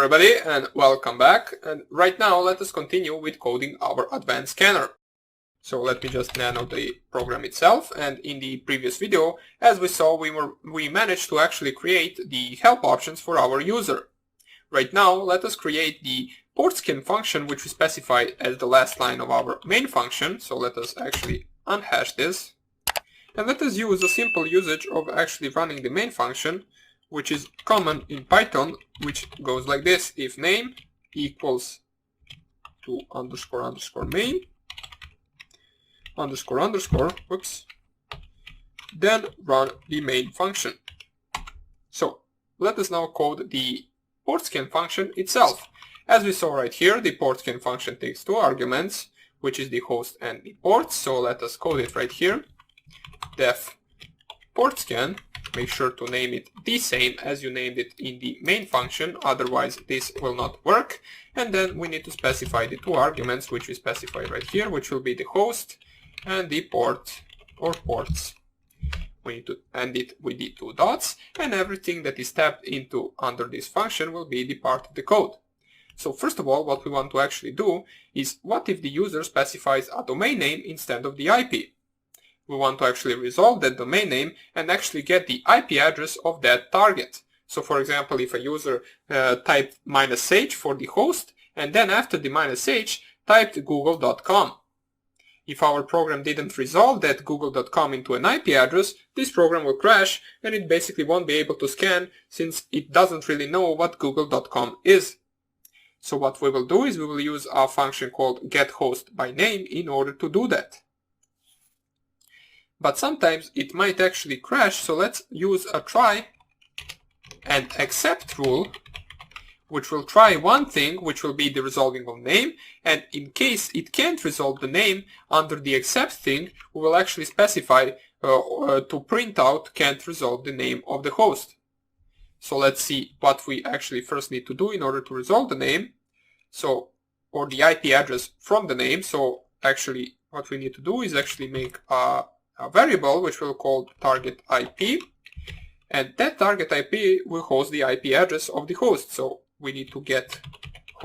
everybody and welcome back, and right now let us continue with coding our advanced scanner. So let me just nano the program itself, and in the previous video, as we saw, we managed to actually create the help options for our user. Right now let us create the port scan function, which we specified as the last line of our main function. So let us actually unhash this, and let us use a simple usage of actually running the main function, which is common in Python, which goes like this: if name equals to underscore underscore main underscore underscore, then run the main function. So let us now code the port scan function itself. As we saw right here, the port scan function takes two arguments, which is the host and the port. So let us code it right here. Def port scan. Make sure to name it the same as you named it in the main function, otherwise this will not work. And then we need to specify the two arguments, which we specify right here, which will be the host and the port or ports. We need to end it with the two dots, and everything that is tapped into under this function will be the part of the code. So first of all, what we want to actually do is, what if the user specifies a domain name instead of the IP? We want to actually resolve that domain name and actually get the IP address of that target. So for example, if a user typed -h for the host, and then after the -h typed google.com. If our program didn't resolve that google.com into an IP address, this program will crash and it basically won't be able to scan, since it doesn't really know what google.com is. So what we will do is we will use a function called getHostByName in order to do that. But sometimes it might actually crash, so let's use a try and except rule, which will try one thing, which will be the resolving of name, and in case it can't resolve the name under the except thing, we will actually specify to print out can't resolve the name of the host. So let's see what we actually first need to do in order to resolve the name, so, or the IP address from the name. So actually what we need to do is actually make a variable which we'll call target IP, and that target IP will host the IP address of the host. So we need to get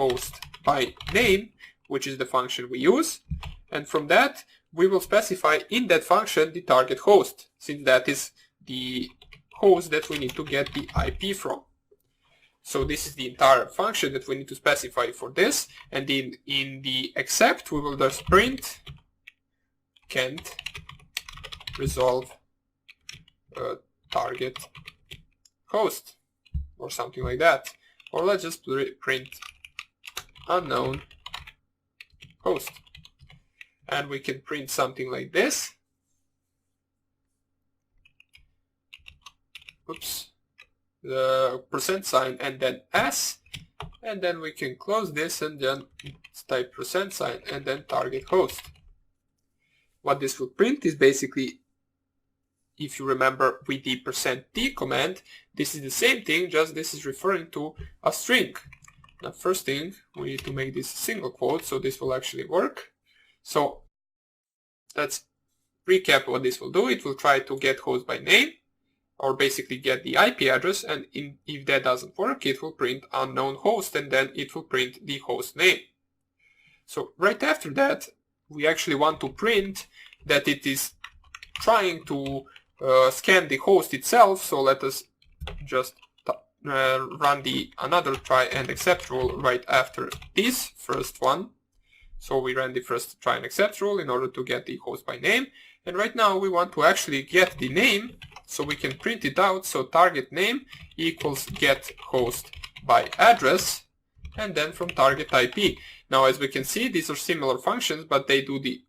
host by name, which is the function we use, and from that we will specify in that function the target host, since that is the host that we need to get the IP from. So this is the entire function that we need to specify for this, and in the except we will just print can't resolve target host or something like that, or let's just print unknown host, and we can print something like this. The %, and then s, and then we can close this and then type %, and then target host. What this will print is basically, if you remember with the %t command, this is the same thing, just this is referring to a string. Now first thing, we need to make this single quote, so this will actually work. So let's recap what this will do. It will try to get host by name, or basically get the IP address, and if that doesn't work, it will print unknown host, and then it will print the host name. So right after that, we actually want to print that it is trying to scan the host itself. So let us just run another try and except rule right after this first one. So we ran the first try and except rule in order to get the host by name, and right now we want to actually get the name, so we can print it out. So target name equals get host by address, and then from target IP. Now as we can see, these are similar functions, but they do the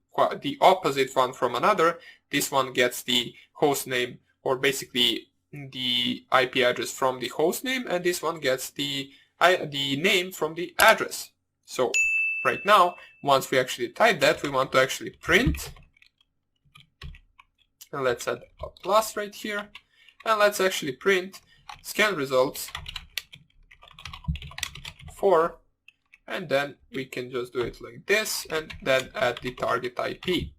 opposite one from another. This one gets the host name, or basically the IP address from the host name, and this one gets the name from the address. So right now, once we actually type that, we want to actually print, and let's add a plus right here, and let's actually print scan results for, and then we can just do it like this, and then add the target IP.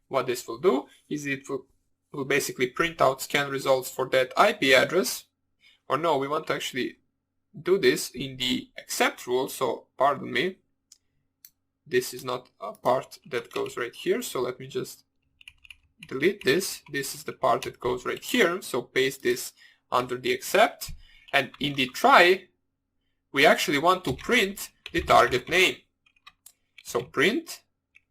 What this will do is it will basically print out scan results for that IP address, or no, we want to actually do this in the except rule, so pardon me, this is not a part that goes right here, so let me just delete this. This is the part that goes right here, so paste this under the except, and in the try we actually want to print the target name. So print,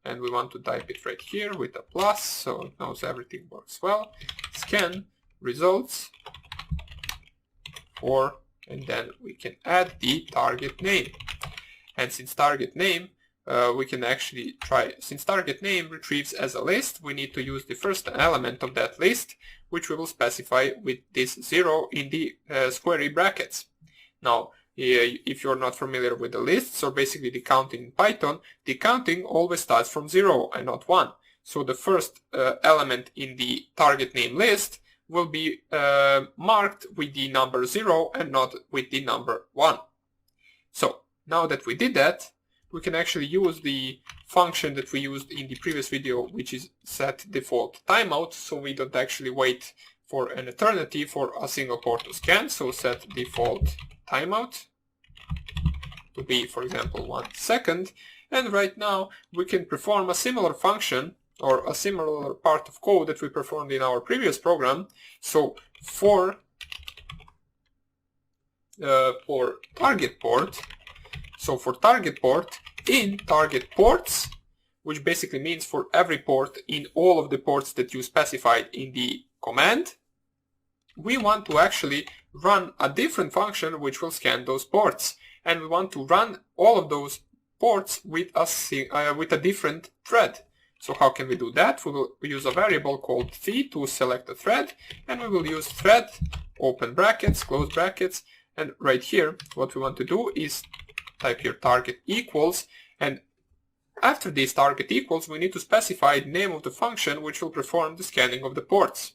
and we want to type it right here with a plus, so it knows everything works well. Scan results for, and then we can add the target name. And since target name, we can actually try, since target name retrieves as a list, we need to use the first element of that list, which we will specify with this 0 in the squarey brackets. Now, if you're not familiar with the lists, or basically the counting in Python, the counting always starts from 0 and not 1. So the first element in the target name list will be marked with the number 0 and not with the number 1. So now that we did that, we can actually use the function that we used in the previous video, which is set default timeout, so we don't actually wait for an eternity for a single port to scan. So set default timeout to be, for example, 1 second, and right now we can perform a similar function or a similar part of code that we performed in our previous program. So for target port, so for target port, in target ports, which basically means for every port in all of the ports that you specified in the command, we want to actually run a different function which will scan those ports, and we want to run all of those ports with a different thread. So how can we do that? We will use a variable called t to select a thread, and we will use thread, open brackets, close brackets, and right here what we want to do is type here target equals, and after this target equals we need to specify the name of the function which will perform the scanning of the ports.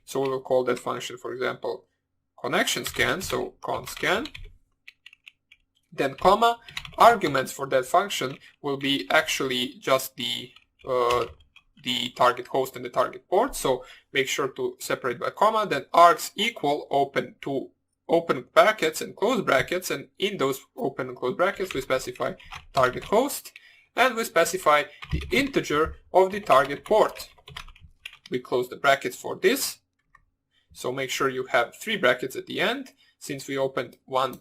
So we will call that function, for example, connection scan, so con scan, then comma, arguments for that function will be actually just the target host and the target port, so make sure to separate by comma, then args equal open brackets and close brackets, and in those open and close brackets we specify target host, and we specify the integer of the target port. We close the brackets for this, so make sure you have 3 brackets at the end. Since we opened 1,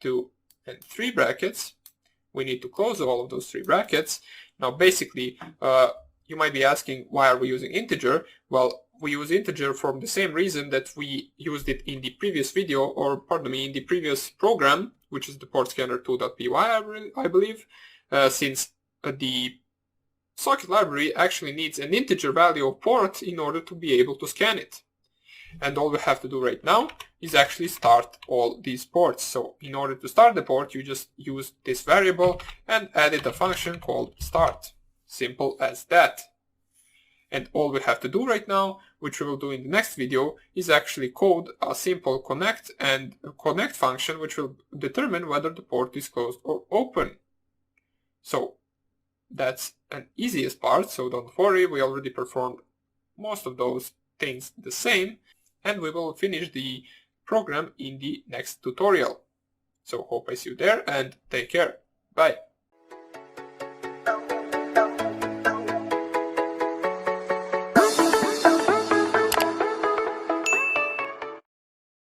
2, and 3 brackets, we need to close all of those 3 brackets. Now basically, you might be asking, why are we using integer? Well, we use integer for the same reason that we used it in the previous video, or pardon me, in the previous program, which is the portscanner2.py, I believe, since the socket library actually needs an integer value of port in order to be able to scan it. And all we have to do right now is actually start all these ports. So in order to start the port, you just use this variable and added a function called start. Simple as that. And all we have to do right now, which we will do in the next video, is actually code a simple connect and connect function which will determine whether the port is closed or open. So that's an easiest part, so don't worry, we already performed most of those things the same, and we will finish the program in the next tutorial. So hope I see you there, and take care. Bye.